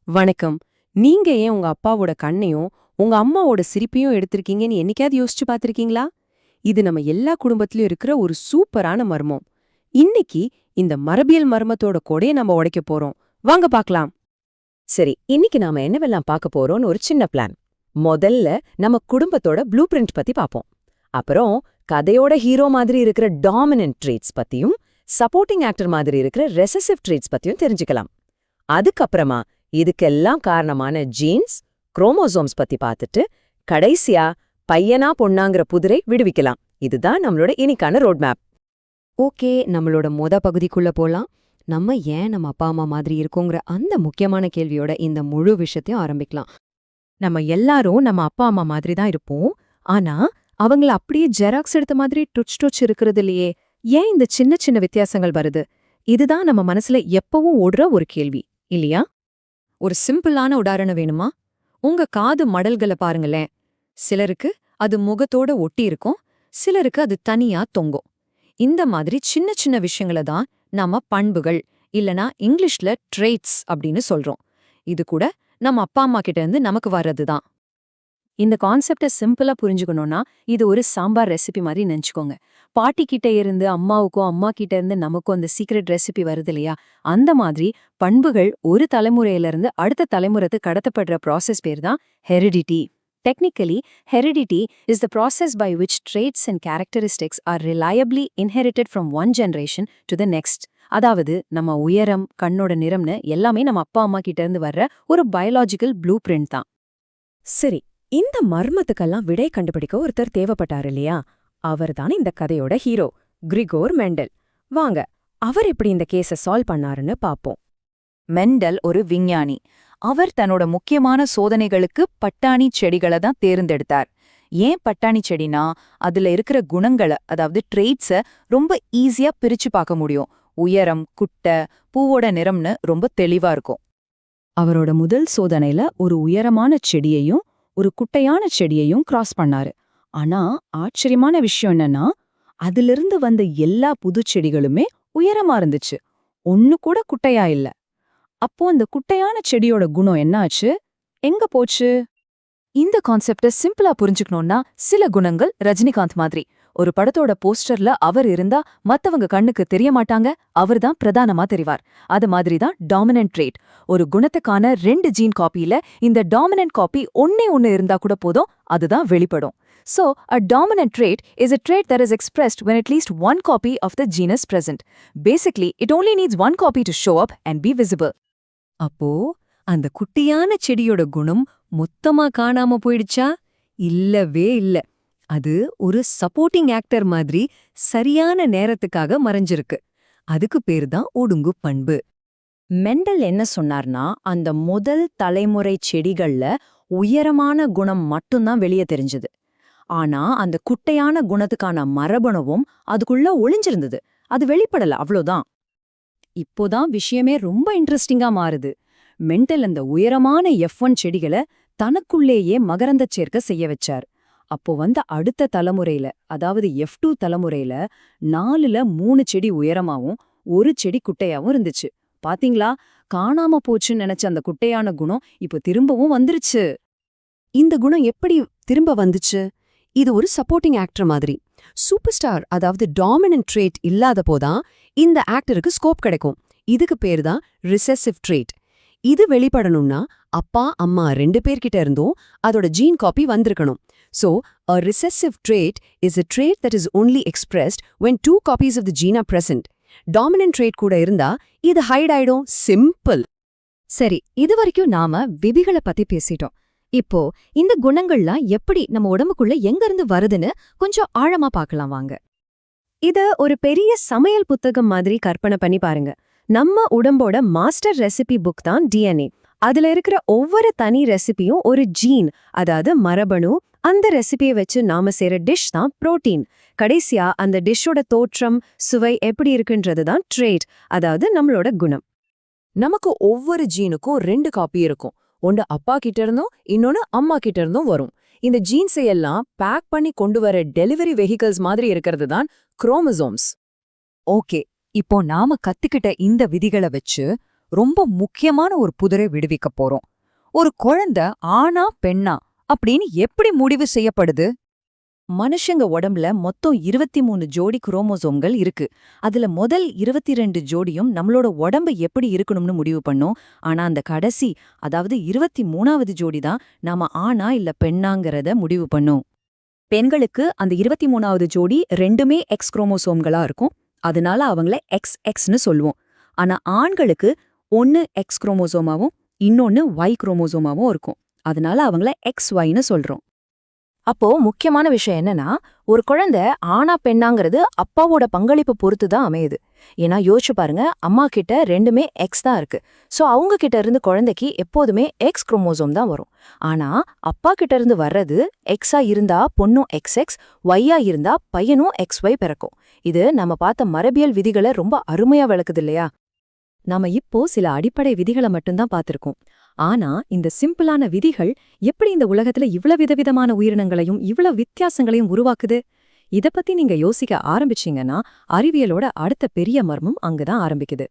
வணக்கம். நீங்க ஏன் உங்க அப்பாவோட கண்ணையும், உங்க அம்மாவோட சிரிப்பையும் எடுத்திருக்கீங்கன்னு என்னைக்காவது யோசிச்சு பார்த்திருக்கீங்களா? இது நம்ம எல்லா குடும்பத்திலயும் இருக்கிற ஒரு சூப்பரான மர்மம். இன்னைக்கு இந்த மரபியல் மர்மத்தோட கொடைய நம்ம உடைக்க போறோம். வாங்க பார்க்கலாம். சரி, இன்னைக்கு நாம என்னவெல்லாம் பார்க்க போறோம்னு ஒரு சின்ன பிளான். முதல்ல நம்ம குடும்பத்தோட ப்ளூ பிரிண்ட் பத்தி பார்ப்போம். அப்புறம் கதையோட ஹீரோ மாதிரி இருக்கிற டாமினன்ட் ட்ரேட்ஸ் பத்தியும், சப்போர்ட்டிங் ஆக்டர் மாதிரி இருக்கிற ரெசசிவ் ட்ரேட்ஸ் பத்தியும் தெரிஞ்சுக்கலாம். அதுக்கப்புறமா இதுக்கெல்லாம் காரணமான ஜீன்ஸ், குரோமோசோம்ஸ் பத்தி பார்த்துட்டு, கடைசியா பையனா பொண்ணாங்கிற புதிரை விடுவிக்கலாம். இதுதான் நம்மளோட இன்னைக்கான ரோட் மேப். ஓகே, நம்மளோட பகுதிக்குள்ள போலாம். நம்ம ஏன் நம்ம அப்பா அம்மா மாதிரி இருக்கோங்கிற அந்த முக்கியமான கேள்வியோட இந்த முழு விஷயத்தையும் ஆரம்பிக்கலாம். நம்ம எல்லாரும் நம்ம அப்பா அம்மா மாதிரி தான் இருப்போம். ஆனா அவங்கள அப்படியே ஜெராக்ஸ் எடுத்த மாதிரி டுச் இருக்கிறது இல்லையே. ஏன் இந்த சின்ன சின்ன வித்தியாசங்கள் வருது? இதுதான் நம்ம மனசுல எப்பவும் ஓடுற ஒரு கேள்வி இல்லையா? ஒரு சிம்பிளான உதாரணம் வேணுமா? உங்க காது மடல்களை பாருங்களேன். சிலருக்கு அது முகத்தோட ஒட்டி இருக்கும், சிலருக்கு அது தனியா தொங்கும். இந்த மாதிரி சின்ன சின்ன விஷயங்களை தான் நாம பண்புகள் இல்லனா இங்கிலீஷ்ல ட்ரெய்ட்ஸ் அப்படின்னு சொல்றோம். இது கூட நம்ம அப்பா அம்மா கிட்ட இருந்து நமக்கு வர்றதுதான். இந்த கான்செப்டை சிம்பிளா புரிஞ்சுக்கணும்னா இது ஒரு சாம்பார் ரெசிபி மாதிரி நினைச்சுக்கோங்க. பாட்டி கிட்ட இருந்து அம்மாவுக்கும், அம்மா கிட்ட இருந்து நமக்கும் அந்த சீக்ரெட் ரெசிபி வருது இல்லையா? அந்த மாதிரி பண்புகள் ஒரு தலைமுறையிலிருந்து அடுத்த தலைமுறைக்கு கடத்தப்படுற ப்ராசஸ் பேர் தான் heredity. Technically, heredity is the process by which traits and characteristics are reliably inherited from one generation to the next. அதாவது நம்ம உயரம், கண்ணோட நிறம்னு எல்லாமே நம்ம அப்பா அம்மா கிட்ட இருந்து வர்ற ஒரு பயாலஜிக்கல் ப்ளூ பிரிண்ட் தான். சரி, இந்த மர்மத்துக்கெல்லாம் விடை கண்டுபிடிக்க ஒருத்தர் தேவைப்பட்டார் இல்லையா? அவர்தான் இந்த கதையோட ஹீரோ, கிரிகோர் மெண்டல். வாங்க, அவர் எப்படி இந்த கேஸை சால்வ் பண்ணாருன்னு பாப்போம். மெண்டல் ஒரு விஞ்ஞானி. அவர் தன்னோட முக்கியமான சோதனைகளுக்கு பட்டாணி செடிகளை தான் தேர்ந்தெடுத்தார். ஏன் பட்டாணி செடினா, அதுல இருக்கிற குணங்களை, அதாவது ட்ரெய்ட்ஸை ரொம்ப ஈஸியா பிரிச்சு பார்க்க முடியும். உயரம், குட்டை, பூவோட நிறம்னு ரொம்ப தெளிவா இருக்கும். அவரோட முதல் சோதனையில ஒரு உயரமான செடியையும் ஒரு குட்டையான செடியையும் கிராஸ் பண்ணாரு. ஆனா ஆச்சரியமான விஷயம் என்னன்னா, அதிலிருந்து வந்த எல்லா புது செடிகளுமே உயரமா இருந்துச்சு, ஒன்னு கூட குட்டையா இல்ல. அப்போ அந்த குட்டையான செடியோட குணம் என்ன ஆச்சு? எங்க போச்சு? இந்த கான்செப்ட சிம்பிளா புரிஞ்சுக்கணும்னா, சில குணங்கள் ரஜினிகாந்த் மாதிரி. ஒரு படத்தோட போஸ்டர்ல அவர் இருந்தா மத்தவங்க கண்ணுக்கு தெரிய மாட்டாங்க, அவர்தான் பிரதானமா தெரிவார். அது மாதிரிதான் டாமினன்ட் ட்ரேட். ஒரு குணத்துக்கான 2 ஜீன் காப்பியில இந்த டாமினன்ட் காப்பி ஒன்னே இருந்தா கூட போதும், அதுதான் வெளிப்படும். So, a dominant trait is a trait that is expressed when at least one copy of the gene is present. Basically, it only needs one copy to show up and be visible. அப்போ அந்த குட்டியான செடியோட குணம் மொத்தமா காணாம போயிடுச்சா? இல்லவே இல்ல. அது ஒரு சப்போர்ட்டிங் ஆக்டர் மாதிரி சரியான நேரத்துக்காக மறைஞ்சிருக்கு. அதுக்கு பேரு தான் ஒடுங்கு பண்பு. மெண்டல் என்ன சொன்னார்னா, அந்த முதல் தலைமுறை செடிகள்ல உயரமான குணம் மட்டும்தான் வெளியே தெரிஞ்சது. ஆனா அந்த குட்டையான குணத்துக்கான மரபணுவும் அதுக்குள்ள ஒளிஞ்சிருந்தது. அது வெளிப்படல, அவ்வளோதான். இப்போதான் விஷயமே ரொம்ப இன்ட்ரெஸ்டிங்கா மாறுது. மெண்டல் அந்த உயரமான F1 செடிகளை தனக்குள்ளேயே மகரந்தச் சேர்க்க செய்ய வச்சார். அப்போ வந்த அடுத்த தலைமுறையில, அதாவது F2 தலைமுறையில 4ல 3 செடி உயரமாவும் 1 செடி குட்டையாவும் இருந்துச்சு. பாத்தீங்களா, காணாம போச்சுன்னு நினைச்ச அந்த குட்டையான குணம் இப்போ திரும்பவும் வந்துருச்சு. இந்த குணம் எப்படி திரும்ப வந்துச்சு? இது ஒரு சப்போர்ட்டிங் ஆக்டர் மாதிரி. சூப்பர் ஸ்டார், அதாவது டாமினன்ட் ட்ரேட் இல்லாத போதான் இந்த ஆக்டருக்கு ஸ்கோப் கிடைக்கும். இதுக்கு பேர் தான் ரிசெசிவ் ட்ரேட். இது வெளிப்படணும்னா அப்பா அம்மா 2 பேர்கிட்ட இருந்தும் அதோட ஜீன் காப்பி வந்திருக்கணும். So, a recessive trait is a trait that is only expressed when 2 copies of the gene are present. Dominant trait கூட இருந்தா இது ஹைட் ஆயிடும். சிம்பிள். சரி, இதுவரைக்கும் நாம விதிகளை பத்தி பேசிட்டோம். இப்போ இந்த குணங்கள்லாம் எப்படி நம்ம உடம்புக்குள்ள எங்க இருந்து வருதுன்னு கொஞ்சம் ஆழமா பார்க்கலாம் வாங்க. இத ஒரு பெரிய சமையல் புத்தகம் மாதிரி கற்பனை பண்ணி பாருங்க. நம்ம உடம்போட மாஸ்டர் ரெசிபி புக் தான் DNA. அதுல இருக்கிற ஒவ்வொரு தனி ரெசிபியும் ஒரு ஜீன், அதாவது மரபணு. அந்த ரெசிபியை வச்சு நாம செய்யற டிஷ் தான் புரோட்டீன். கடைசியா அந்த டிஷ்ஷோட தோற்றம், சுவை எப்படி இருக்குன்றது தான் ட்ரேட், அதாவது நம்மளோட குணம். நமக்கு ஒவ்வொரு ஜீனுக்கும் 2 காப்பி இருக்கும். ஒன்று அப்பா கிட்ட இருந்தும் இன்னொன்னு அம்மா கிட்ட இருந்தும் வரும். இந்த ஜீன்ஸை எல்லாம் பேக் பண்ணி கொண்டு வர டெலிவரி வெஹிக்கிள்ஸ் மாதிரி இருக்கிறது தான் குரோமோசோம்ஸ். ஓகே, இப்போ நாம கத்துக்கிட்ட இந்த விதிகளை வச்சு ரொம்ப முக்கியமான ஒரு புதிரை விடுவிக்க போறோம். ஒரு குழந்தை ஆணா பெண்ணா அப்படின்னு எப்படி முடிவு செய்யப்படுது? மனுஷங்க உடம்புல மொத்தம் 23 ஜோடி குரோமோசோம்கள் இருக்கு. அதுல முதல் 22 ஜோடியும் நம்மளோட உடம்பு எப்படி இருக்கணும்னு முடிவு பண்ணும். ஆனா அந்த கடைசி, அதாவது 23வது ஜோடி தான் நாம ஆணா இல்ல பெண்ணாங்கறத முடிவு பண்ணும். பெண்களுக்கு அந்த 23வது ஜோடி ரெண்டுமே எக்ஸ் குரோமோசோம்களா இருக்கும். அதனால அவங்கள XXன்னு சொல்லுவோம். ஆனா ஆண்களுக்கு ஒன்னு எக்ஸ் குரோமோசோமாவும் இன்னொன்னு Y குரோமோசோமாவும் இருக்கும். அதனால அவங்கள XYன்னு சொல்றோம். அப்போ முக்கியமான விஷயம் என்னன்னா, ஒரு குழந்தை ஆணா பெண்ணாங்கிறது அப்பாவோட பங்களிப்பு பொறுத்து தான் அமையுது. ஏன்னா யோசிச்சு பாருங்க, அம்மா கிட்ட ரெண்டுமே எக்ஸ் தான் இருக்கு. சோ அவங்க கிட்ட இருந்து குழந்தைக்கு எப்போதுமே எக்ஸ் குரோமோசோம் தான் வரும். ஆனா அப்பா கிட்ட இருந்து வர்றது எக்ஸா இருந்தா பொண்ணும் XX, ஒய்யா இருந்தா பையனும் XY பிறக்கும். இது நம்ம பார்த்த மரபியல் விதிகளை ரொம்ப அருமையா விளக்குது இல்லையா? நாம இப்போ சில அடிப்படை விதிகளை மட்டும்தான் பார்த்திருக்கோம். ஆனா இந்த சிம்பிளான விதிகள் எப்படி இந்த உலகத்துல இவ்ளோ விதவிதமான உயிரினங்களையும் இவ்ளோ வித்தியாசங்களையும் உருவாக்குது? இத பத்தி நீங்க யோசிக்க ஆரம்பிச்சீங்கன்னா அறிவியலோட அடுத்த பெரிய மர்மம் அங்கதான் ஆரம்பிக்குது.